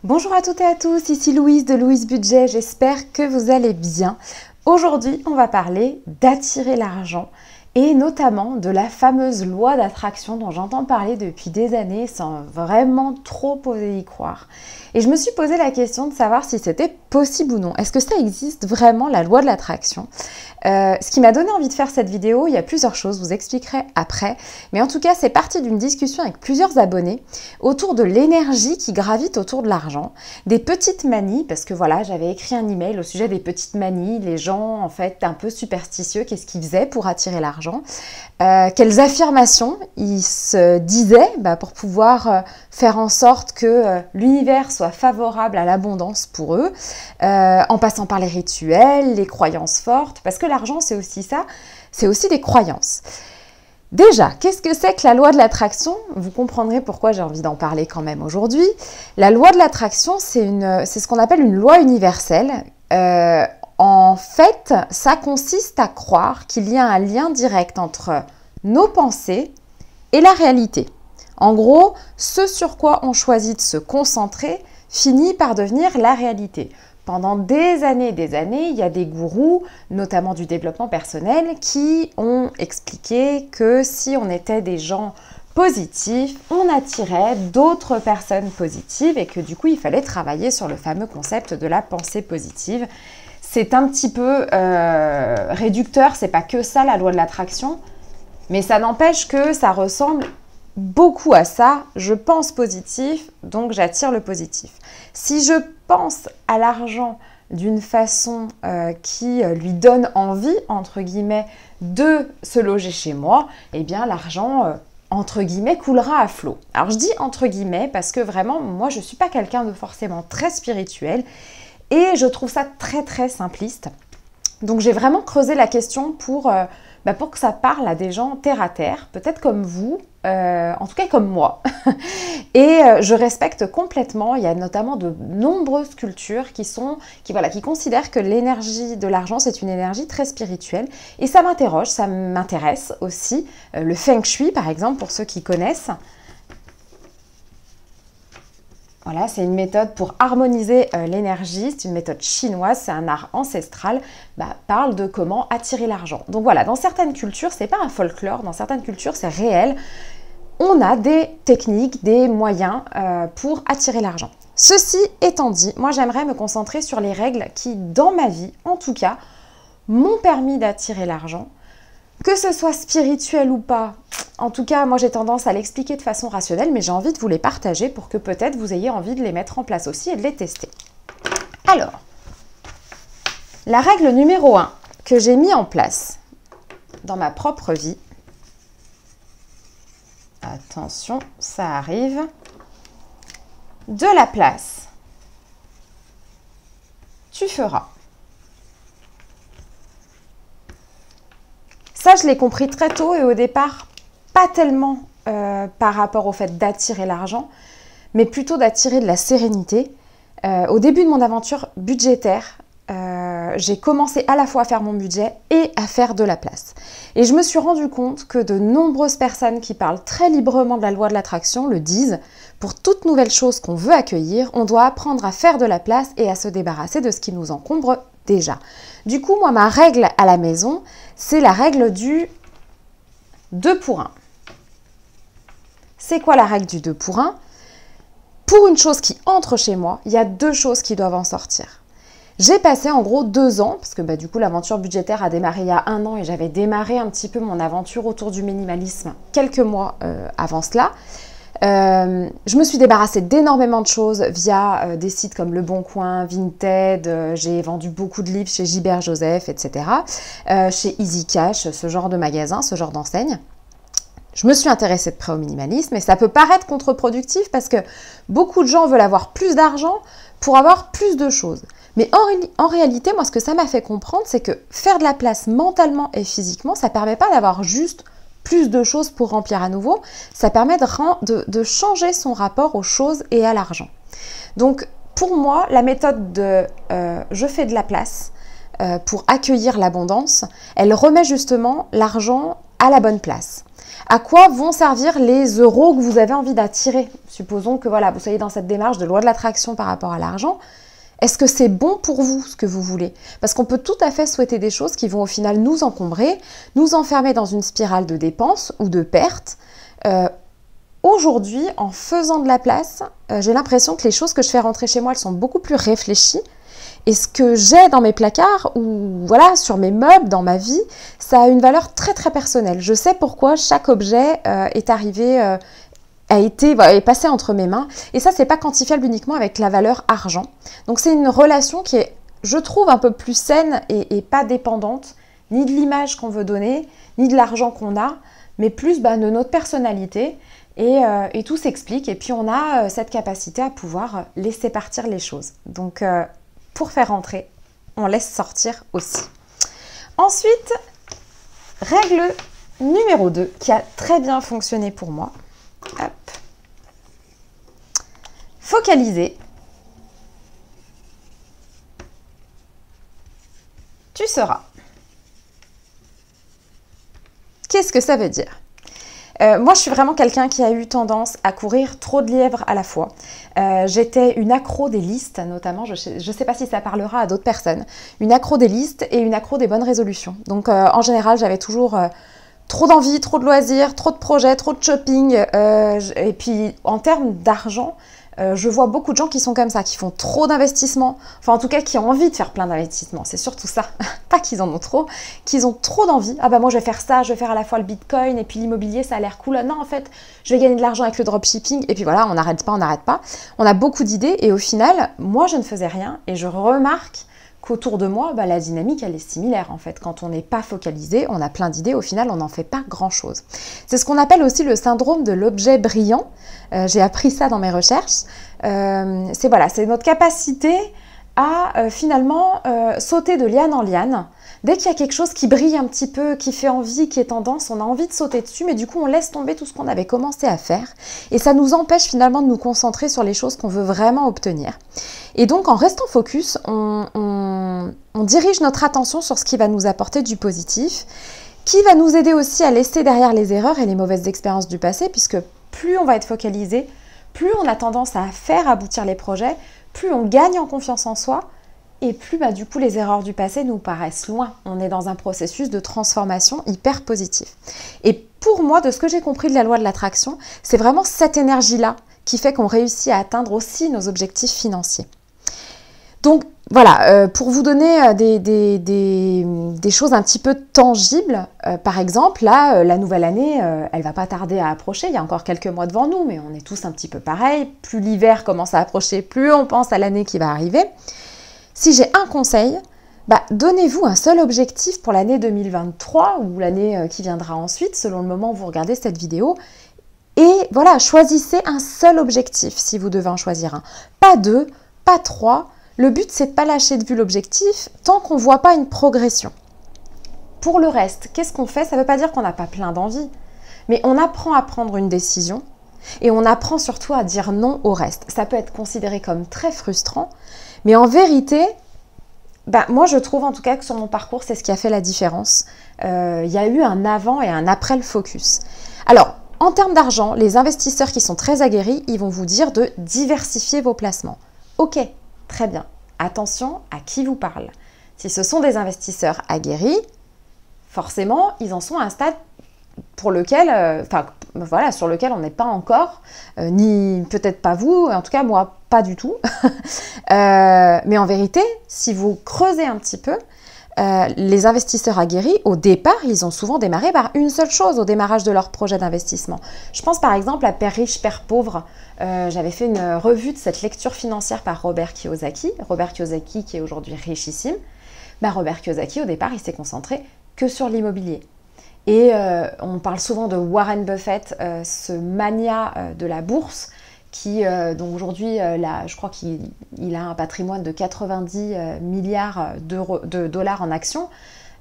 Bonjour à toutes et à tous, ici Louise de Louise Budget, j'espère que vous allez bien. Aujourd'hui, on va parler d'attirer l'argent et notamment de la fameuse loi d'attraction dont j'entends parler depuis des années sans vraiment trop oser y croire. Et je me suis posé la question de savoir si c'était possible ou non. Est-ce que ça existe vraiment, la loi de l'attraction ? Ce qui m'a donné envie de faire cette vidéo, il y a plusieurs choses, je vous expliquerai après. Mais en tout cas, c'est parti d'une discussion avec plusieurs abonnés autour de l'énergie qui gravite autour de l'argent, des petites manies, parce que voilà, j'avais écrit un email au sujet des petites manies, les gens en fait un peu superstitieux, qu'est-ce qu'ils faisaient pour attirer l'argent, quelles affirmations ils se disaient pour pouvoir faire en sorte que l'univers soit favorable à l'abondance pour eux, en passant par les rituels, les croyances fortes, parce que l'argent c'est aussi ça, c'est aussi des croyances. Déjà, qu'est-ce que c'est que la loi de l'attraction? Vous comprendrez pourquoi j'ai envie d'en parler quand même aujourd'hui. La loi de l'attraction, c'est ce qu'on appelle une loi universelle. En fait, ça consiste à croire qu'il y a un lien direct entre nos pensées et la réalité. En gros, ce sur quoi on choisit de se concentrer finit par devenir la réalité. Pendant des années, il y a des gourous, notamment du développement personnel, qui ont expliqué que si on était des gens positifs, on attirait d'autres personnes positives et que du coup, il fallait travailler sur le fameux concept de la pensée positive. C'est un petit peu réducteur, c'est pas que ça la loi de l'attraction, mais ça n'empêche que ça ressemble beaucoup à ça. Je pense positif, donc j'attire le positif. Si je pense à l'argent d'une façon qui lui donne envie, entre guillemets, de se loger chez moi, eh bien l'argent, entre guillemets, coulera à flot. Alors je dis entre guillemets parce que vraiment, moi je ne suis pas quelqu'un de forcément très spirituel et je trouve ça très très simpliste. Donc j'ai vraiment creusé la question pour que ça parle à des gens terre à terre, peut-être comme vous, en tout cas comme moi. Et je respecte complètement, il y a notamment de nombreuses cultures qui considèrent que l'énergie de l'argent, c'est une énergie très spirituelle. Et ça m'interroge, ça m'intéresse aussi. Le Feng Shui, par exemple, pour ceux qui connaissent. Voilà, c'est une méthode pour harmoniser l'énergie, c'est une méthode chinoise, c'est un art ancestral, parle de comment attirer l'argent. Donc voilà, dans certaines cultures, c'est pas un folklore, dans certaines cultures, c'est réel. On a des techniques, des moyens pour attirer l'argent. Ceci étant dit, moi j'aimerais me concentrer sur les règles qui, dans ma vie, en tout cas, m'ont permis d'attirer l'argent. Que ce soit spirituel ou pas, en tout cas, moi j'ai tendance à l'expliquer de façon rationnelle, mais j'ai envie de vous les partager pour que peut-être vous ayez envie de les mettre en place aussi et de les tester. Alors, la règle numéro 1 que j'ai mis en place dans ma propre vie, attention, ça arrive, de la place, tu feras. Ça, je l'ai compris très tôt et au départ, pas tellement par rapport au fait d'attirer l'argent, mais plutôt d'attirer de la sérénité. Au début de mon aventure budgétaire, j'ai commencé à la fois à faire mon budget et à faire de la place. Et je me suis rendu compte que de nombreuses personnes qui parlent très librement de la loi de l'attraction le disent, pour toute nouvelle chose qu'on veut accueillir, on doit apprendre à faire de la place et à se débarrasser de ce qui nous encombre déjà. Du coup, moi, ma règle à la maison, c'est la règle du 2 pour 1. C'est quoi la règle du 2 pour 1? Pour une chose qui entre chez moi, il y a 2 choses qui doivent en sortir. J'ai passé en gros 2 ans, parce que du coup l'aventure budgétaire a démarré il y a 1 an et j'avais démarré un petit peu mon aventure autour du minimalisme quelques mois avant cela. Je me suis débarrassée d'énormément de choses via des sites comme Le Bon Coin, Vinted, j'ai vendu beaucoup de livres chez Gilbert Joseph, etc. Chez Easy Cash, ce genre de magasin, ce genre d'enseigne. Je me suis intéressée de près au minimalisme et ça peut paraître contre-productif parce que beaucoup de gens veulent avoir plus d'argent pour avoir plus de choses. Mais en réalité, moi, ce que ça m'a fait comprendre, c'est que faire de la place mentalement et physiquement, ça ne permet pas d'avoir juste plus de choses pour remplir à nouveau. Ça permet de changer son rapport aux choses et à l'argent. Donc, pour moi, la méthode de je fais de la place pour accueillir l'abondance, elle remet justement l'argent à la bonne place. À quoi vont servir les euros que vous avez envie d'attirer? Supposons que voilà, vous soyez dans cette démarche de loi de l'attraction par rapport à l'argent. Est-ce que c'est bon pour vous, ce que vous voulez? Parce qu'on peut tout à fait souhaiter des choses qui vont au final nous encombrer, nous enfermer dans une spirale de dépenses ou de pertes. Aujourd'hui, en faisant de la place, j'ai l'impression que les choses que je fais rentrer chez moi, elles sont beaucoup plus réfléchies. Et ce que j'ai dans mes placards ou voilà, sur mes meubles, dans ma vie, ça a une valeur très très personnelle. Je sais pourquoi chaque objet est arrivé, est passé entre mes mains. Et ça, c'est pas quantifiable uniquement avec la valeur argent. Donc c'est une relation qui est, je trouve, un peu plus saine et pas dépendante, ni de l'image qu'on veut donner, ni de l'argent qu'on a, mais plus de notre personnalité. Et tout s'explique. Et puis on a cette capacité à pouvoir laisser partir les choses. Donc pour faire rentrer, on laisse sortir aussi. Ensuite, règle numéro 2 qui a très bien fonctionné pour moi. Hop. Focaliser. Tu seras. Qu'est-ce que ça veut dire ? Moi, je suis vraiment quelqu'un qui a eu tendance à courir trop de lièvres à la fois. J'étais une accro des listes, notamment, je sais pas si ça parlera à d'autres personnes, une accro des listes et une accro des bonnes résolutions. Donc, en général, j'avais toujours trop d'envie, trop de loisirs, trop de projets, trop de shopping. Et puis, en termes d'argent, je vois beaucoup de gens qui sont comme ça, qui font trop d'investissements, enfin en tout cas qui ont envie de faire plein d'investissements, c'est surtout ça, pas qu'ils en ont trop, qu'ils ont trop d'envie. Ah bah moi je vais faire ça, je vais faire à la fois le bitcoin et puis l'immobilier, ça a l'air cool. Non en fait, je vais gagner de l'argent avec le dropshipping et puis voilà, on n'arrête pas. On a beaucoup d'idées et au final, moi je ne faisais rien et je remarque qu'autour de moi, la dynamique, elle est similaire en fait. Quand on n'est pas focalisé, on a plein d'idées, au final, on n'en fait pas grand-chose. C'est ce qu'on appelle aussi le syndrome de l'objet brillant. J'ai appris ça dans mes recherches. C'est notre capacité à finalement sauter de liane en liane. Dès qu'il y a quelque chose qui brille un petit peu, qui fait envie, qui est tendance, on a envie de sauter dessus, mais du coup, on laisse tomber tout ce qu'on avait commencé à faire. Et ça nous empêche finalement de nous concentrer sur les choses qu'on veut vraiment obtenir. Et donc, en restant focus, on dirige notre attention sur ce qui va nous apporter du positif, qui va nous aider aussi à laisser derrière les erreurs et les mauvaises expériences du passé, puisque plus on va être focalisé, plus on a tendance à faire aboutir les projets, plus on gagne en confiance en soi, et plus du coup les erreurs du passé nous paraissent loin. On est dans un processus de transformation hyper positif. Et pour moi, de ce que j'ai compris de la loi de l'attraction, c'est vraiment cette énergie-là qui fait qu'on réussit à atteindre aussi nos objectifs financiers. Donc voilà, pour vous donner des choses un petit peu tangibles, par exemple, là, la nouvelle année, elle va pas tarder à approcher, il y a encore quelques mois devant nous, mais on est tous un petit peu pareil. Plus l'hiver commence à approcher, plus on pense à l'année qui va arriver. Si j'ai un conseil, donnez-vous un seul objectif pour l'année 2023 ou l'année qui viendra ensuite, selon le moment où vous regardez cette vidéo. Et voilà, choisissez un seul objectif si vous devez en choisir un. Pas deux, pas trois. Le but, c'est de ne pas lâcher de vue l'objectif tant qu'on ne voit pas une progression. Pour le reste, qu'est-ce qu'on fait? Ça ne veut pas dire qu'on n'a pas plein d'envie, mais on apprend à prendre une décision et on apprend surtout à dire non au reste. Ça peut être considéré comme très frustrant, mais en vérité, moi je trouve en tout cas que sur mon parcours, c'est ce qui a fait la différence. Il y a eu un avant et un après le focus. Alors, en termes d'argent, les investisseurs qui sont très aguerris, ils vont vous dire de diversifier vos placements. Ok, très bien. Attention à qui vous parle. Si ce sont des investisseurs aguerris, forcément, ils en sont à un stade pour lequel, sur lequel on n'est pas encore, ni peut-être pas vous, en tout cas moi, pas du tout. Mais en vérité, si vous creusez un petit peu, les investisseurs aguerris, au départ, ils ont souvent démarré par une seule chose au démarrage de leur projet d'investissement. Je pense par exemple à Père riche, Père pauvre. J'avais fait une revue de cette lecture financière par Robert Kiyosaki. Robert Kiyosaki qui est aujourd'hui richissime. Robert Kiyosaki, au départ, il s'est concentré que sur l'immobilier. Et on parle souvent de Warren Buffett, ce mania de la bourse, qui donc aujourd'hui, je crois qu'il a un patrimoine de 90 milliards de dollars en actions.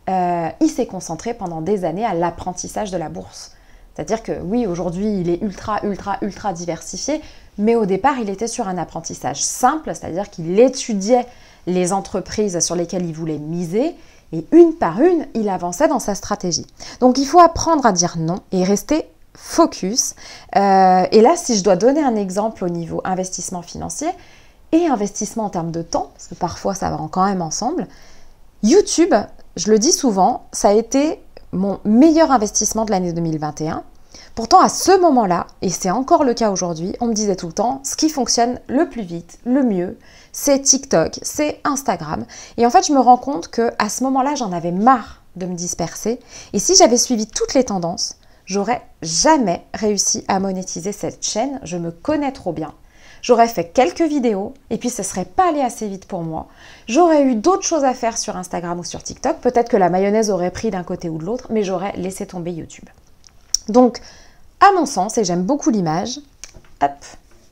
Il s'est concentré pendant des années à l'apprentissage de la bourse. C'est-à-dire que oui, aujourd'hui, il est ultra diversifié, mais au départ, il était sur un apprentissage simple, c'est-à-dire qu'il étudiait les entreprises sur lesquelles il voulait miser, et une par une, il avançait dans sa stratégie. Donc il faut apprendre à dire non et rester focus. Et là, si je dois donner un exemple au niveau investissement financier et investissement en termes de temps, parce que parfois ça va quand même ensemble, YouTube, je le dis souvent, ça a été mon meilleur investissement de l'année 2021. Pourtant, à ce moment-là, et c'est encore le cas aujourd'hui, on me disait tout le temps, ce qui fonctionne le plus vite, le mieux, c'est TikTok, c'est Instagram. Et en fait, je me rends compte qu'à ce moment-là, j'en avais marre de me disperser. Et si j'avais suivi toutes les tendances, j'aurais jamais réussi à monétiser cette chaîne. Je me connais trop bien. J'aurais fait quelques vidéos et puis ce ne serait pas allé assez vite pour moi. J'aurais eu d'autres choses à faire sur Instagram ou sur TikTok. Peut-être que la mayonnaise aurait pris d'un côté ou de l'autre, mais j'aurais laissé tomber YouTube. Donc, à mon sens, et j'aime beaucoup l'image, hop,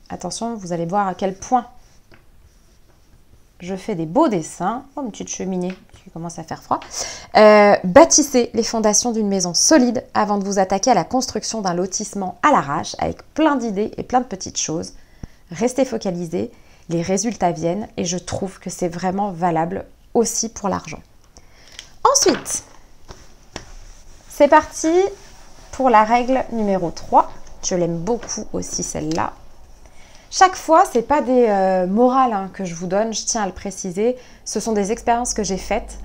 attention, vous allez voir à quel point je fais des beaux dessins. Oh, une petite cheminée qui commence à faire froid. Bâtissez les fondations d'une maison solide avant de vous attaquer à la construction d'un lotissement à l'arrache avec plein d'idées et plein de petites choses. Restez focalisés, les résultats viennent et je trouve que c'est vraiment valable aussi pour l'argent. Ensuite, c'est parti pour la règle numéro 3. Je l'aime beaucoup aussi celle-là. Chaque fois, ce n'est pas des morales que je vous donne, je tiens à le préciser. Ce sont des expériences que j'ai faites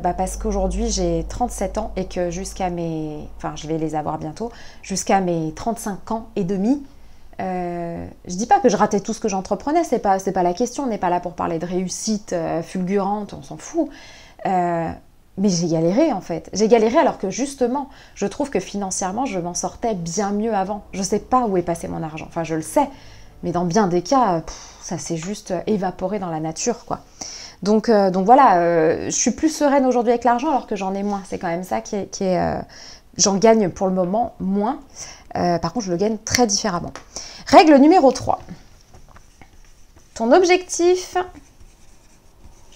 parce qu'aujourd'hui j'ai 37 ans et que jusqu'à mes... Enfin, je vais les avoir bientôt. Jusqu'à mes 35 ans et demi, je dis pas que je ratais tout ce que j'entreprenais, c'est pas la question, on n'est pas là pour parler de réussite fulgurante, on s'en fout. Mais j'ai galéré en fait. J'ai galéré alors que justement, je trouve que financièrement, je m'en sortais bien mieux avant. Je sais pas où est passé mon argent, enfin je le sais, mais dans bien des cas, ça s'est juste évaporé dans la nature quoi. Donc voilà, je suis plus sereine aujourd'hui avec l'argent alors que j'en ai moins. C'est quand même ça qui est j'en gagne pour le moment moins. Par contre, je le gagne très différemment. Règle numéro 3. Ton objectif,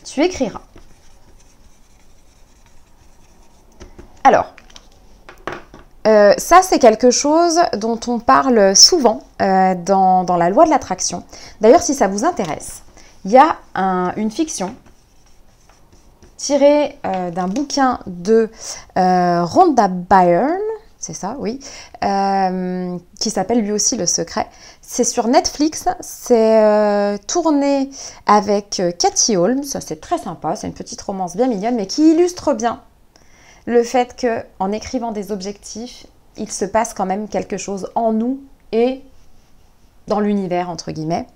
tu écriras. Alors, ça c'est quelque chose dont on parle souvent dans la loi de l'attraction. D'ailleurs, si ça vous intéresse, il y a une fiction tirée d'un bouquin de Rhonda Byrne, c'est ça, oui, qui s'appelle lui aussi Le Secret. C'est sur Netflix, c'est tourné avec Katie Holmes, c'est très sympa, c'est une petite romance bien mignonne, mais qui illustre bien le fait qu'en écrivant des objectifs, il se passe quand même quelque chose en nous et dans l'univers, entre guillemets.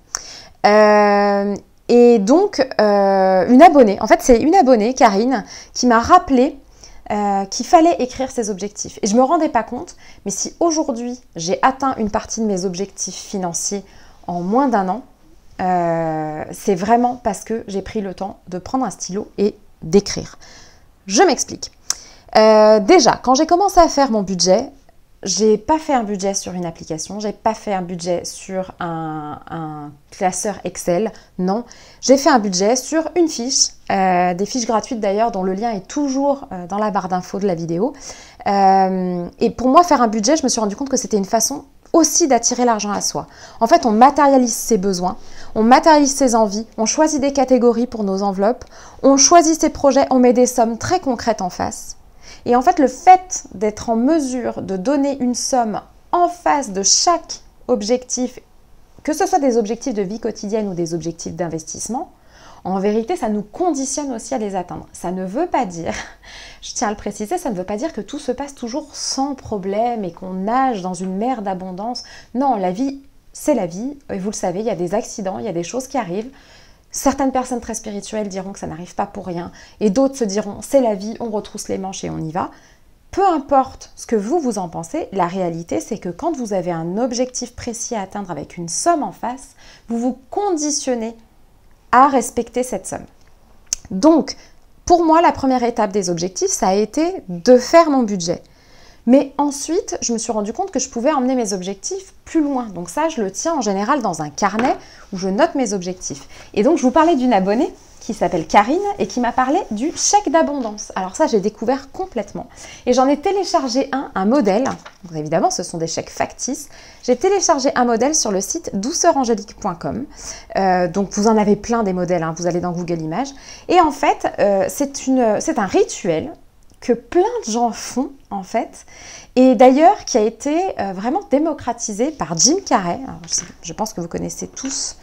Et donc, une abonnée, en fait c'est une abonnée, Karine, qui m'a rappelé qu'il fallait écrire ses objectifs. Et je ne me rendais pas compte, mais si aujourd'hui j'ai atteint une partie de mes objectifs financiers en moins d'un an, c'est vraiment parce que j'ai pris le temps de prendre un stylo et d'écrire. Je m'explique. Déjà, quand j'ai commencé à faire mon budget, j'ai pas fait un budget sur une application, j'ai pas fait un budget sur un classeur Excel, non. J'ai fait un budget sur une fiche, des fiches gratuites d'ailleurs, dont le lien est toujours dans la barre d'infos de la vidéo. Et pour moi, faire un budget, je me suis rendu compte que c'était une façon aussi d'attirer l'argent à soi. En fait, on matérialise ses besoins, on matérialise ses envies, on choisit des catégories pour nos enveloppes, on choisit ses projets, on met des sommes très concrètes en face. Et en fait, le fait d'être en mesure de donner une somme en face de chaque objectif, que ce soit des objectifs de vie quotidienne ou des objectifs d'investissement, en vérité, ça nous conditionne aussi à les atteindre. Ça ne veut pas dire, je tiens à le préciser, ça ne veut pas dire que tout se passe toujours sans problème et qu'on nage dans une mer d'abondance. Non, la vie, c'est la vie. Et vous le savez, il y a des accidents, il y a des choses qui arrivent. Certaines personnes très spirituelles diront que ça n'arrive pas pour rien et d'autres se diront c'est la vie, on retrousse les manches et on y va. Peu importe ce que vous en pensez, la réalité c'est que quand vous avez un objectif précis à atteindre avec une somme en face, vous vous conditionnez à respecter cette somme. Donc, pour moi, la première étape des objectifs, ça a été de faire mon budget. Mais ensuite, je me suis rendu compte que je pouvais emmener mes objectifs plus loin. Donc ça, je le tiens en général dans un carnet où je note mes objectifs. Et donc, je vous parlais d'une abonnée qui s'appelle Karine et qui m'a parlé du chèque d'abondance. Alors ça, j'ai découvert complètement. Et j'en ai téléchargé un modèle. Donc évidemment, ce sont des chèques factices. J'ai téléchargé un modèle sur le site douceurangélique.com. Donc vous en avez plein des modèles, vous allez dans Google Images. Et en fait, c'est un rituel que plein de gens font en fait, et d'ailleurs qui a été vraiment démocratisé par Jim Carrey. Alors, je pense que vous connaissez tous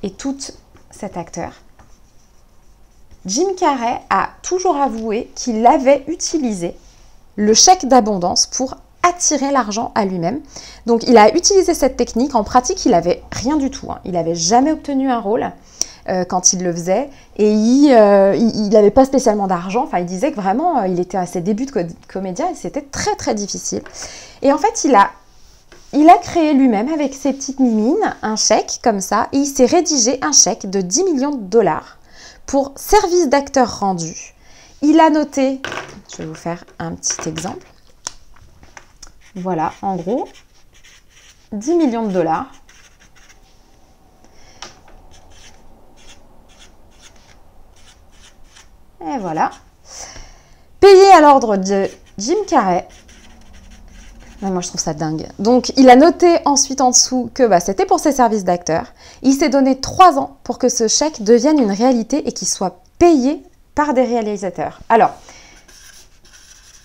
et toutes cet acteur. Jim Carrey a toujours avoué qu'il avait utilisé le chèque d'abondance pour attirer l'argent à lui-même. Donc il a utilisé cette technique. En pratique, il n'avait rien du tout. Il n'avait jamais obtenu un rôle quand il le faisait. Et il n'avait pas spécialement d'argent. Enfin, il disait que vraiment, il était à ses débuts de comédien et c'était très très difficile. Et en fait, il a créé lui-même avec ses petites mimines un chèque comme ça. Et il s'est rédigé un chèque de 10 millions de dollars pour service d'acteur rendu. Il a noté, je vais vous faire un petit exemple. Voilà, en gros, 10 millions de dollars. Et voilà. Payé à l'ordre de Jim Carrey. Mais moi, je trouve ça dingue. Donc, il a noté ensuite en dessous que c'était pour ses services d'acteur. Il s'est donné 3 ans pour que ce chèque devienne une réalité et qu'il soit payé par des réalisateurs. Alors,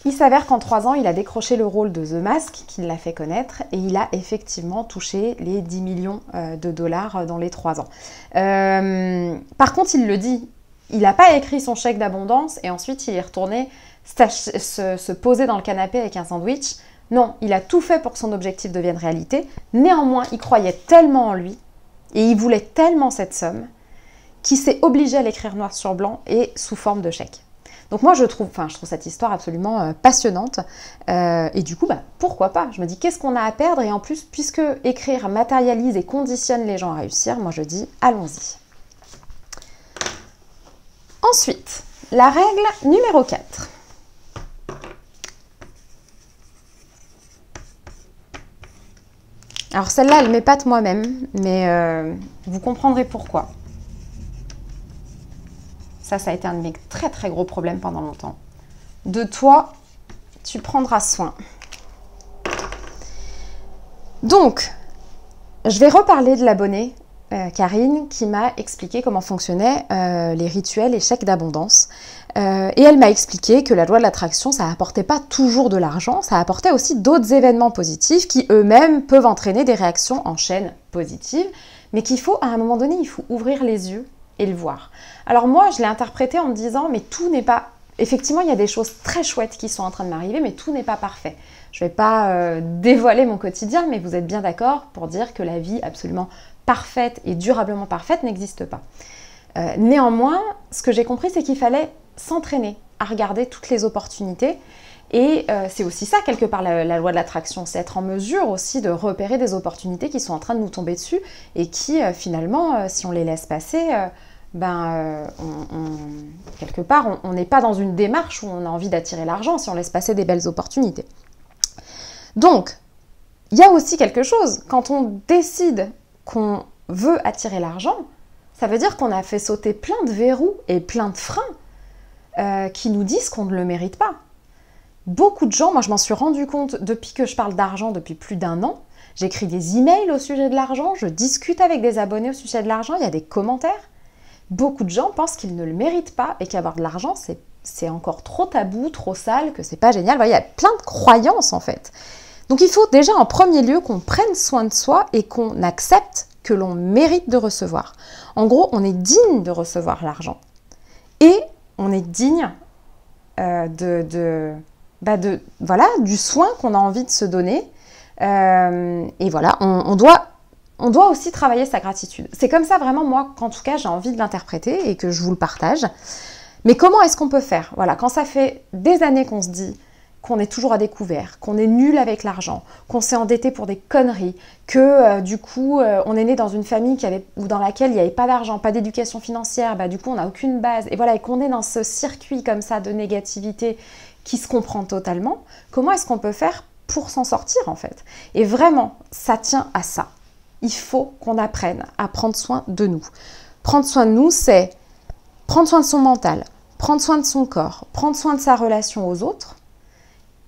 il s'avère qu'en 3 ans, il a décroché le rôle de The Mask, qui l'a fait connaître, et il a effectivement touché les 10 millions de dollars dans les 3 ans. Par contre, il le dit, il n'a pas écrit son chèque d'abondance et ensuite il est retourné se poser dans le canapé avec un sandwich. Non, il a tout fait pour que son objectif devienne réalité. Néanmoins, il croyait tellement en lui et il voulait tellement cette somme qu'il s'est obligé à l'écrire noir sur blanc et sous forme de chèque. Donc moi, je trouve cette histoire absolument passionnante. Et du coup, pourquoi pas? Je me dis, qu'est-ce qu'on a à perdre? Et en plus, puisque écrire matérialise et conditionne les gens à réussir, moi je dis, allons-y. Ensuite, la règle numéro 4. Alors celle-là, elle m'épate moi-même, mais vous comprendrez pourquoi. Ça a été un de mes très très gros problèmes pendant longtemps. De toi, tu prendras soin. Donc, je vais reparler de l'abonnée Karine qui m'a expliqué comment fonctionnaient les rituels et chèques d'abondance. Et elle m'a expliqué que la loi de l'attraction, ça n'apportait pas toujours de l'argent, ça apportait aussi d'autres événements positifs qui eux-mêmes peuvent entraîner des réactions en chaîne positives, mais qu'il faut, à un moment donné, il faut ouvrir les yeux et le voir. Alors moi, je l'ai interprété en me disant, mais tout n'est pas... Effectivement, il y a des choses très chouettes qui sont en train de m'arriver, mais tout n'est pas parfait. Je ne vais pas dévoiler mon quotidien, mais vous êtes bien d'accord pour dire que la vie absolument parfaite et durablement parfaite n'existe pas. Néanmoins, ce que j'ai compris, c'est qu'il fallait s'entraîner à regarder toutes les opportunités. Et c'est aussi ça, quelque part, la loi de l'attraction. C'est être en mesure aussi de repérer des opportunités qui sont en train de nous tomber dessus et qui, finalement, si on les laisse passer... quelque part, on n'est pas dans une démarche où on a envie d'attirer l'argent si on laisse passer des belles opportunités. Donc, il y a aussi quelque chose. Quand on décide qu'on veut attirer l'argent, ça veut dire qu'on a fait sauter plein de verrous et plein de freins qui nous disent qu'on ne le mérite pas. Beaucoup de gens, moi je m'en suis rendu compte depuis que je parle d'argent depuis plus d'1 an, j'écris des emails au sujet de l'argent, je discute avec des abonnés au sujet de l'argent, il y a des commentaires. Beaucoup de gens pensent qu'ils ne le méritent pas et qu'avoir de l'argent, c'est encore trop tabou, trop sale, que c'est pas génial. Voilà, il y a plein de croyances en fait. Donc il faut déjà en premier lieu qu'on prenne soin de soi et qu'on accepte que l'on mérite de recevoir. En gros, on est digne de recevoir l'argent. Et on est digne du soin qu'on a envie de se donner. Et voilà, on doit aussi travailler sa gratitude. C'est comme ça vraiment, moi, qu'en tout cas, j'ai envie de l'interpréter et que je vous le partage. Mais comment est-ce qu'on peut faire? Voilà, quand ça fait des années qu'on se dit qu'on est toujours à découvert, qu'on est nul avec l'argent, qu'on s'est endetté pour des conneries, que du coup, on est né dans une famille dans laquelle il n'y avait pas d'argent, pas d'éducation financière, du coup, on n'a aucune base, et voilà, et qu'on est dans ce circuit comme ça de négativité qui se comprend totalement, comment est-ce qu'on peut faire pour s'en sortir, en fait? Et vraiment, ça tient à ça. Il faut qu'on apprenne à prendre soin de nous. Prendre soin de nous, c'est prendre soin de son mental, prendre soin de son corps, prendre soin de sa relation aux autres.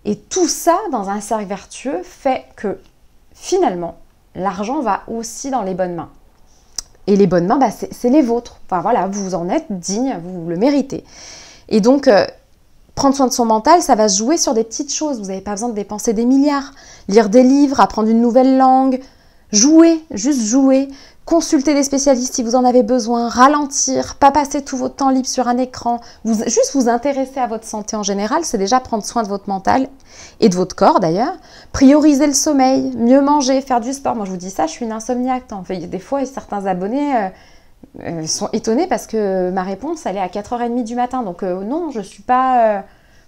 Et tout ça, dans un cercle vertueux, fait que finalement, l'argent va aussi dans les bonnes mains. Et les bonnes mains, c'est les vôtres. Enfin voilà, vous en êtes digne, vous le méritez. Et donc, Prendre soin de son mental, ça va se jouer sur des petites choses. Vous n'avez pas besoin de dépenser des milliards. Lire des livres, apprendre une nouvelle langue, jouer, juste jouer, consulter des spécialistes si vous en avez besoin, ralentir, pas passer tout votre temps libre sur un écran, juste vous intéresser à votre santé en général, c'est déjà prendre soin de votre mental et de votre corps d'ailleurs. Prioriser le sommeil, mieux manger, faire du sport. Moi je vous dis ça, je suis une insomniaque. En fait, des fois, certains abonnés sont étonnés parce que ma réponse, elle est à 4h30 du matin. Donc non, je suis pas...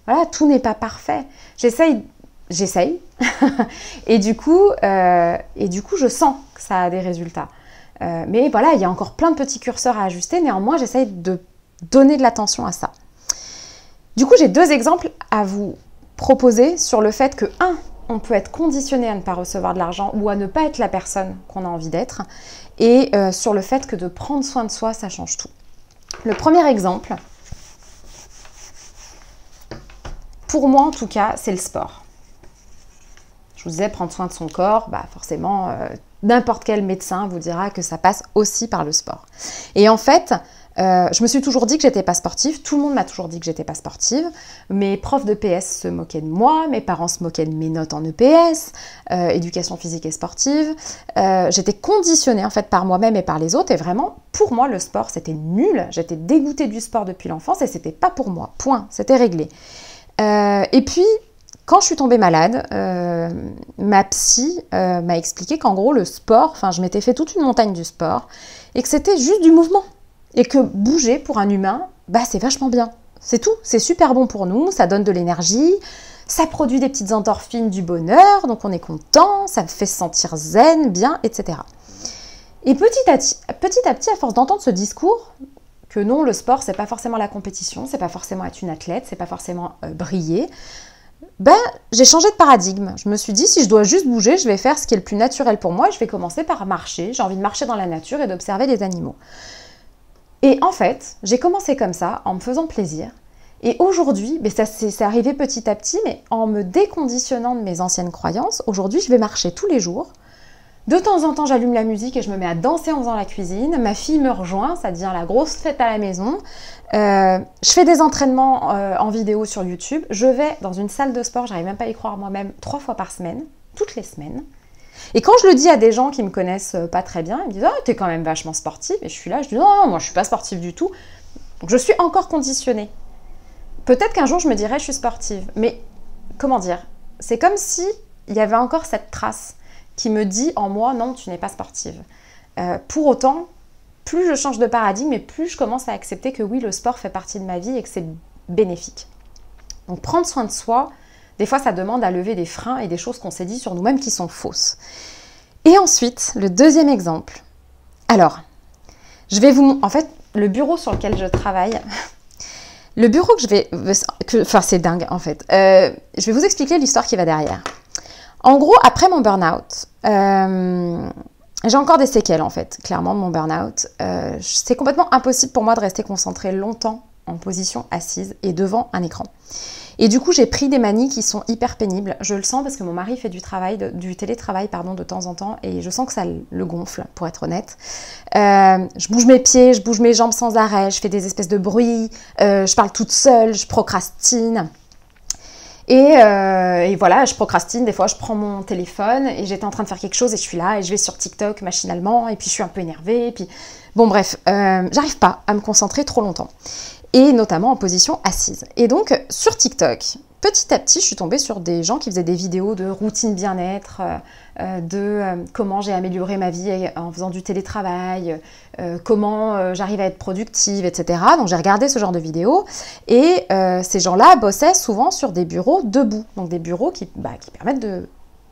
voilà, tout n'est pas parfait. J'essaye. et du coup, je sens que ça a des résultats. Mais voilà, il y a encore plein de petits curseurs à ajuster. Néanmoins, j'essaye de donner de l'attention à ça. Du coup, j'ai 2 exemples à vous proposer sur le fait que, 1, on peut être conditionné à ne pas recevoir de l'argent ou à ne pas être la personne qu'on a envie d'être. Et sur le fait que de prendre soin de soi, ça change tout. Le premier exemple, pour moi en tout cas, c'est le sport. Je vous disais, prendre soin de son corps, bah forcément, n'importe quel médecin vous dira que ça passe aussi par le sport. Et en fait, je me suis toujours dit que j'étais pas sportive. Tout le monde m'a toujours dit que j'étais pas sportive. Mes profs de PS se moquaient de moi. Mes parents se moquaient de mes notes en EPS, éducation physique et sportive. J'étais conditionnée en fait par moi-même et par les autres. Et vraiment, pour moi, le sport, c'était nul. J'étais dégoûtée du sport depuis l'enfance et c'était pas pour moi. Point. C'était réglé. Et puis, quand je suis tombée malade, ma psy m'a expliqué qu'en gros, le sport, enfin, je m'étais fait toute une montagne du sport et que c'était juste du mouvement. Et que bouger pour un humain, bah, c'est vachement bien. C'est tout, c'est super bon pour nous, ça donne de l'énergie, ça produit des petites endorphines du bonheur, donc on est content, ça fait se sentir zen, bien, etc. Et petit à petit, à force d'entendre ce discours, que non, le sport, c'est pas forcément la compétition, c'est pas forcément être une athlète, c'est pas forcément briller, ben, j'ai changé de paradigme. Je me suis dit, si je dois juste bouger, je vais faire ce qui est le plus naturel pour moi, et je vais commencer par marcher. J'ai envie de marcher dans la nature et d'observer les animaux. Et en fait, j'ai commencé comme ça, en me faisant plaisir. Et aujourd'hui, c'est arrivé petit à petit, mais en me déconditionnant de mes anciennes croyances, aujourd'hui, je vais marcher tous les jours. De temps en temps, j'allume la musique et je me mets à danser en faisant la cuisine. Ma fille me rejoint, ça devient la grosse fête à la maison. Je fais des entraînements en vidéo sur YouTube. Je vais dans une salle de sport, j'arrive même pas à y croire moi-même, 3 fois par semaine, toutes les semaines. Et quand je le dis à des gens qui me connaissent pas très bien, ils me disent « Ah, t'es quand même vachement sportive ». Et je suis là, je dis « Non, moi je suis pas sportive du tout ». Donc je suis encore conditionnée. Peut-être qu'un jour je me dirais « Je suis sportive ». Mais comment dire? C'est comme si il y avait encore cette trace qui me dit en moi « Non, tu n'es pas sportive ». Pour autant, plus je change de paradigme et plus je commence à accepter que oui, le sport fait partie de ma vie et que c'est bénéfique. Donc prendre soin de soi, des fois, ça demande à lever des freins et des choses qu'on s'est dit sur nous-mêmes qui sont fausses. Et ensuite, le deuxième exemple. Alors, je vais vous... En fait, le bureau sur lequel je travaille, le bureau que je vais... Enfin, c'est dingue, en fait. Je vais vous expliquer l'histoire qui va derrière. En gros, après mon burn-out, j'ai encore des séquelles, en fait, clairement, de mon burn-out. C'est complètement impossible pour moi de rester concentrée longtemps en position assise et devant un écran. Et du coup, j'ai pris des manies qui sont hyper pénibles. Je le sens parce que mon mari fait du télétravail de temps en temps et je sens que ça le gonfle, pour être honnête. Je bouge mes pieds, je bouge mes jambes sans arrêt, je fais des espèces de bruits, je parle toute seule, je procrastine. Et voilà, je procrastine, des fois je prends mon téléphone et j'étais en train de faire quelque chose et je suis là et je vais sur TikTok machinalement et puis je suis un peu énervée. Et puis... Bon bref, j'arrive pas à me concentrer trop longtemps. Et notamment en position assise. Et donc, sur TikTok, petit à petit, je suis tombée sur des gens qui faisaient des vidéos de routine bien-être, comment j'ai amélioré ma vie en faisant du télétravail, comment j'arrive à être productive, etc. Donc, j'ai regardé ce genre de vidéos. Et ces gens-là bossaient souvent sur des bureaux debout. Donc, des bureaux qui permettent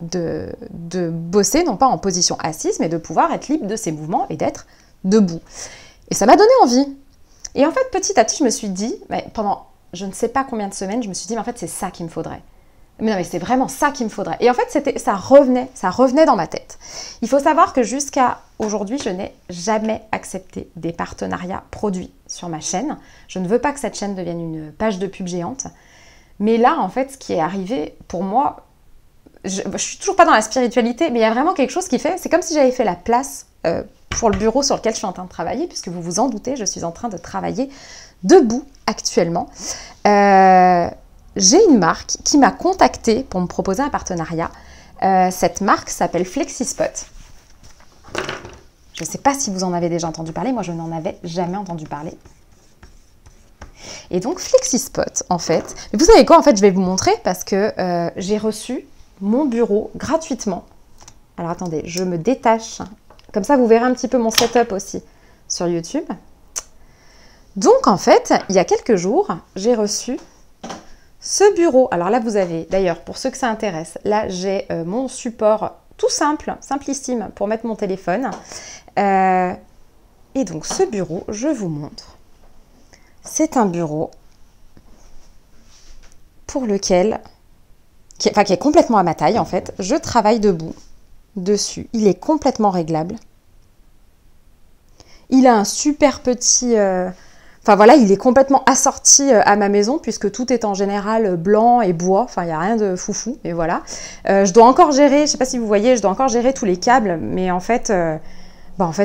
de bosser, non pas en position assise, mais de pouvoir être libre de ses mouvements et d'être debout. Et ça m'a donné envie. Et en fait, petit à petit, je me suis dit, pendant je ne sais pas combien de semaines, je me suis dit, mais en fait, c'est ça qu'il me faudrait. Mais non, mais c'est vraiment ça qu'il me faudrait. Et en fait, ça revenait dans ma tête. Il faut savoir que jusqu'à aujourd'hui, je n'ai jamais accepté des partenariats produits sur ma chaîne. Je ne veux pas que cette chaîne devienne une page de pub géante. Mais là, en fait, ce qui est arrivé pour moi, je suis toujours pas dans la spiritualité, mais il y a vraiment quelque chose qui fait, c'est comme si j'avais fait la place pour le bureau sur lequel je suis en train de travailler, puisque vous vous en doutez, je suis en train de travailler debout actuellement. j'ai une marque qui m'a contactée pour me proposer un partenariat. Cette marque s'appelle Flexispot. Je ne sais pas si vous en avez déjà entendu parler, moi je n'en avais jamais entendu parler. Et donc Flexispot, en fait, mais vous savez quoi, en fait je vais vous montrer parce que j'ai reçu mon bureau gratuitement. Alors attendez, je me détache, comme ça vous verrez un petit peu mon setup aussi sur YouTube. Donc en fait, il y a quelques jours, j'ai reçu ce bureau. Alors là vous avez, d'ailleurs pour ceux que ça intéresse, là j'ai mon support tout simple, simplissime pour mettre mon téléphone. Et donc ce bureau, je vous montre. C'est un bureau pour lequel, qui est complètement à ma taille en fait. Je travaille debout dessus. Il est complètement réglable. Il a un super petit... Enfin voilà, il est complètement assorti à ma maison puisque tout est en général blanc et bois. Enfin, il n'y a rien de foufou, mais voilà. Je dois encore gérer, je ne sais pas si vous voyez, je dois encore gérer tous les câbles, mais en fait,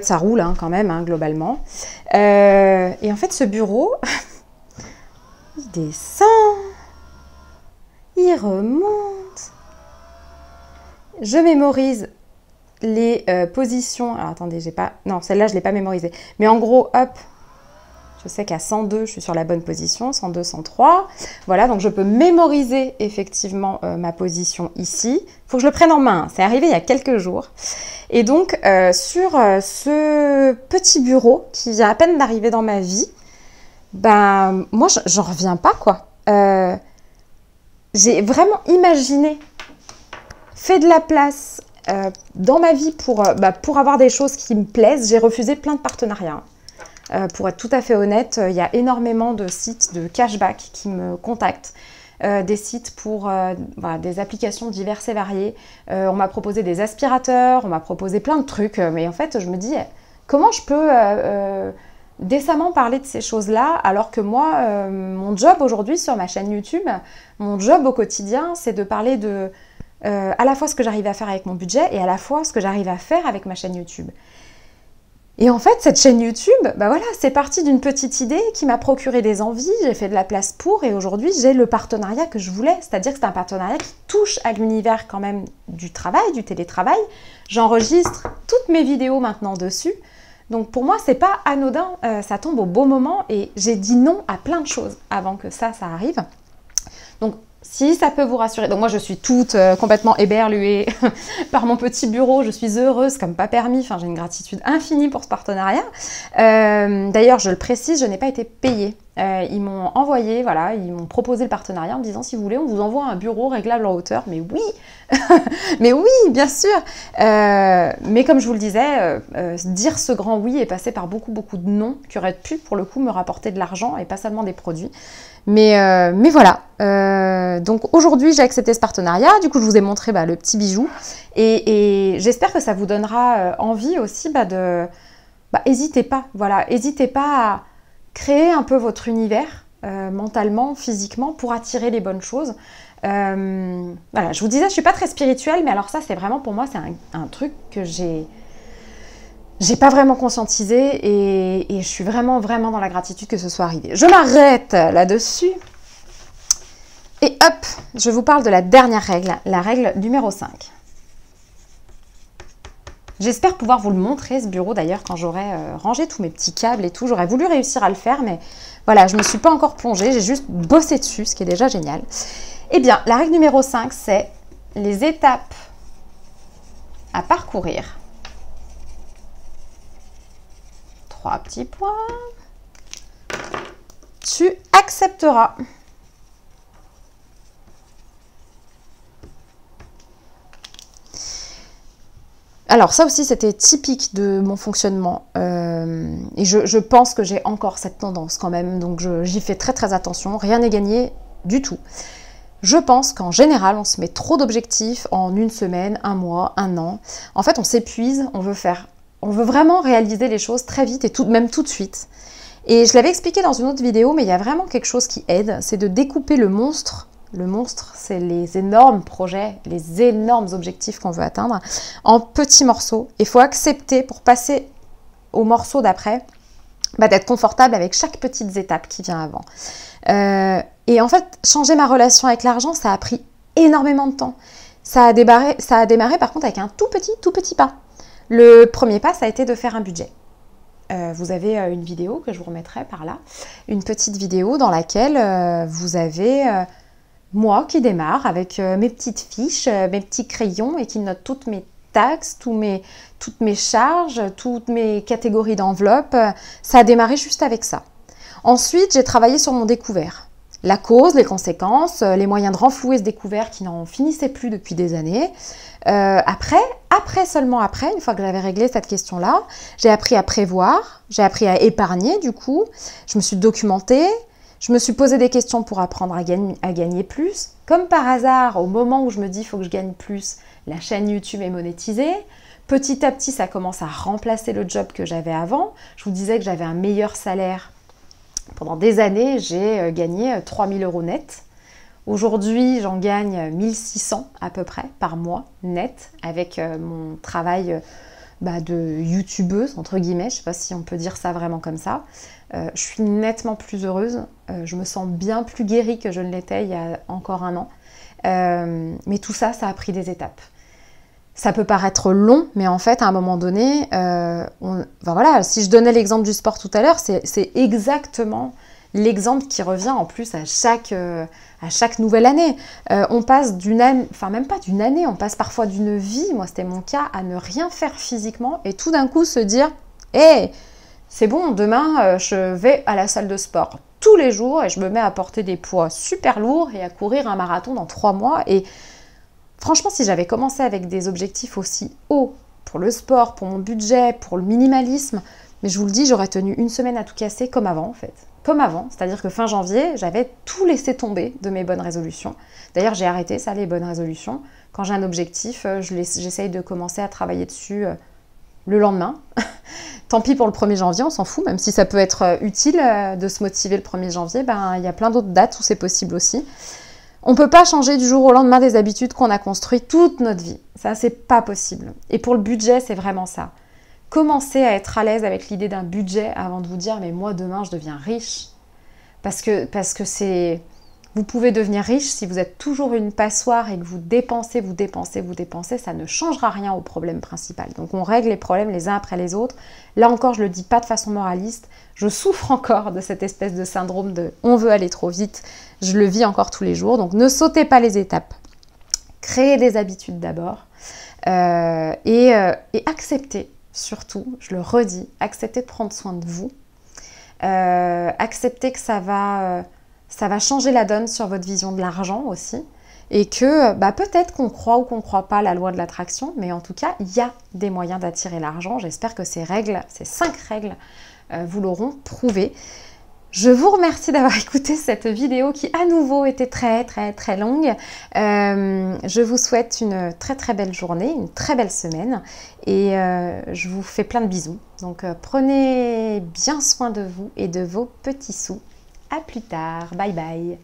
ça roule hein, quand même, hein, globalement. Et en fait, ce bureau, il descend, il remonte. Je mémorise les positions. Alors attendez, j'ai pas... Non, celle-là, je ne l'ai pas mémorisée. Mais en gros, hop... Je sais qu'à 102, je suis sur la bonne position, 102, 103. Voilà, donc je peux mémoriser effectivement ma position ici. Il faut que je le prenne en main, c'est arrivé il y a quelques jours. Et donc, sur ce petit bureau qui vient à peine d'arriver dans ma vie, ben, moi, j'en reviens pas, quoi. J'ai vraiment imaginé, fait de la place dans ma vie pour avoir des choses qui me plaisent. J'ai refusé plein de partenariats. Pour être tout à fait honnête, il y a énormément de sites de cashback qui me contactent, des sites pour des applications diverses et variées. On m'a proposé des aspirateurs, on m'a proposé plein de trucs, mais en fait je me dis comment je peux décemment parler de ces choses-là alors que moi, mon job aujourd'hui sur ma chaîne YouTube, mon job au quotidien, c'est de parler de à la fois ce que j'arrive à faire avec mon budget et à la fois ce que j'arrive à faire avec ma chaîne YouTube. Et en fait, cette chaîne YouTube, bah voilà, c'est parti d'une petite idée qui m'a procuré des envies, j'ai fait de la place pour, et aujourd'hui, j'ai le partenariat que je voulais. C'est-à-dire que c'est un partenariat qui touche à l'univers quand même du travail, du télétravail. J'enregistre toutes mes vidéos maintenant dessus. Donc pour moi, c'est pas anodin, ça tombe au beau moment, et j'ai dit non à plein de choses avant que ça arrive. Donc, si ça peut vous rassurer. Donc moi, je suis toute complètement éberluée par mon petit bureau. Je suis heureuse comme pas permis. Enfin, j'ai une gratitude infinie pour ce partenariat. D'ailleurs, je le précise, je n'ai pas été payée. Ils m'ont envoyé, voilà, ils m'ont proposé le partenariat en me disant si vous voulez, on vous envoie un bureau réglable en hauteur. Mais oui, mais oui, bien sûr. Mais comme je vous le disais, dire ce grand oui est passé par beaucoup de non qui auraient pu pour le coup me rapporter de l'argent et pas seulement des produits. Mais voilà. Donc aujourd'hui, j'ai accepté ce partenariat. Du coup, je vous ai montré le petit bijou et j'espère que ça vous donnera envie aussi n'hésitez pas, voilà, n'hésitez pas à créer un peu votre univers mentalement, physiquement, pour attirer les bonnes choses. Voilà, je vous disais, je suis pas très spirituelle, mais alors ça, c'est vraiment pour moi, c'est un truc que j'ai pas vraiment conscientisé et je suis vraiment dans la gratitude que ce soit arrivé. Je m'arrête là-dessus. Et hop, je vous parle de la dernière règle, la règle numéro 5. J'espère pouvoir vous le montrer, ce bureau d'ailleurs, quand j'aurai rangé tous mes petits câbles et tout. J'aurais voulu réussir à le faire, mais voilà, je ne me suis pas encore plongée. J'ai juste bossé dessus, ce qui est déjà génial. Eh bien, la règle numéro 5, c'est les étapes à parcourir. 3 petits points. Tu accepteras. Alors ça aussi, c'était typique de mon fonctionnement et je pense que j'ai encore cette tendance quand même, donc j'y fais très attention, rien n'est gagné du tout. Je pense qu'en général, on se met trop d'objectifs en une semaine, un mois, un an. En fait, on s'épuise, on veut vraiment réaliser les choses très vite et même tout de suite. Et je l'avais expliqué dans une autre vidéo, mais il y a vraiment quelque chose qui aide, c'est de découper le monstre. Le monstre, c'est les énormes projets, les énormes objectifs qu'on veut atteindre en petits morceaux. Il faut accepter, pour passer au morceau d'après, d'être confortable avec chaque petite étape qui vient avant. Et en fait, changer ma relation avec l'argent, ça a pris énormément de temps. Ça a démarré par contre avec un tout petit pas. Le premier pas, ça a été de faire un budget. Vous avez une vidéo que je vous remettrai par là, une petite vidéo dans laquelle vous avez moi qui démarre avec mes petites fiches, mes petits crayons et qui note toutes mes taxes, toutes mes charges, toutes mes catégories d'enveloppes. Ça a démarré juste avec ça. Ensuite, j'ai travaillé sur mon découvert. La cause, les conséquences, les moyens de renflouer ce découvert qui n'en finissait plus depuis des années. Seulement après, une fois que j'avais réglé cette question-là, j'ai appris à prévoir, j'ai appris à épargner du coup, je me suis documentée, je me suis posé des questions pour apprendre à gagner plus. Comme par hasard, au moment où je me dis il faut que je gagne plus, la chaîne YouTube est monétisée. Petit à petit, ça commence à remplacer le job que j'avais avant. Je vous disais que j'avais un meilleur salaire. Pendant des années, j'ai gagné 3 000 € net. Aujourd'hui, j'en gagne 1 600 à peu près par mois net avec mon travail de youtubeuse, entre guillemets. Je ne sais pas si on peut dire ça vraiment comme ça. Je suis nettement plus heureuse. Je me sens bien plus guérie que je ne l'étais il y a encore un an. Mais tout ça, ça a pris des étapes. Ça peut paraître long, mais en fait, à un moment donné, si je donnais l'exemple du sport tout à l'heure, c'est exactement l'exemple qui revient en plus à chaque nouvelle année. On passe d'une année, enfin même pas d'une année, on passe parfois d'une vie, moi c'était mon cas, à ne rien faire physiquement et tout d'un coup se dire « Hé, c'est bon, demain je vais à la salle de sport tous les jours et je me mets à porter des poids super lourds et à courir un marathon dans 3 mois. » Et franchement, si j'avais commencé avec des objectifs aussi hauts pour le sport, pour mon budget, pour le minimalisme, mais je vous le dis, j'aurais tenu une semaine à tout casser comme avant en fait. Comme avant, c'est-à-dire que fin janvier, j'avais tout laissé tomber de mes bonnes résolutions. D'ailleurs, j'ai arrêté ça, les bonnes résolutions. Quand j'ai un objectif, j'essaye de commencer à travailler dessus le lendemain. Tant pis pour le 1er janvier, on s'en fout, même si ça peut être utile de se motiver le 1er janvier, il y a plein d'autres dates où c'est possible aussi. On ne peut pas changer du jour au lendemain des habitudes qu'on a construites toute notre vie. Ça, c'est pas possible. Et pour le budget, c'est vraiment ça. Commencez à être à l'aise avec l'idée d'un budget avant de vous dire « mais moi, demain, je deviens riche ». Parce que c'est... Vous pouvez devenir riche si vous êtes toujours une passoire et que vous dépensez, ça ne changera rien au problème principal. Donc on règle les problèmes les uns après les autres. Là encore, je ne le dis pas de façon moraliste, je souffre encore de cette espèce de syndrome de « on veut aller trop vite », je le vis encore tous les jours. Donc ne sautez pas les étapes, créez des habitudes d'abord et acceptez. Surtout, je le redis, acceptez de prendre soin de vous. Acceptez que ça va changer la donne sur votre vision de l'argent aussi. Et que peut-être qu'on croit ou qu'on ne croit pas à la loi de l'attraction, mais en tout cas, il y a des moyens d'attirer l'argent. J'espère que ces 5 règles, vous l'auront prouvé. Je vous remercie d'avoir écouté cette vidéo qui à nouveau était très longue. Je vous souhaite une très belle journée, une très belle semaine et je vous fais plein de bisous. Donc prenez bien soin de vous et de vos petits sous. À plus tard, bye bye.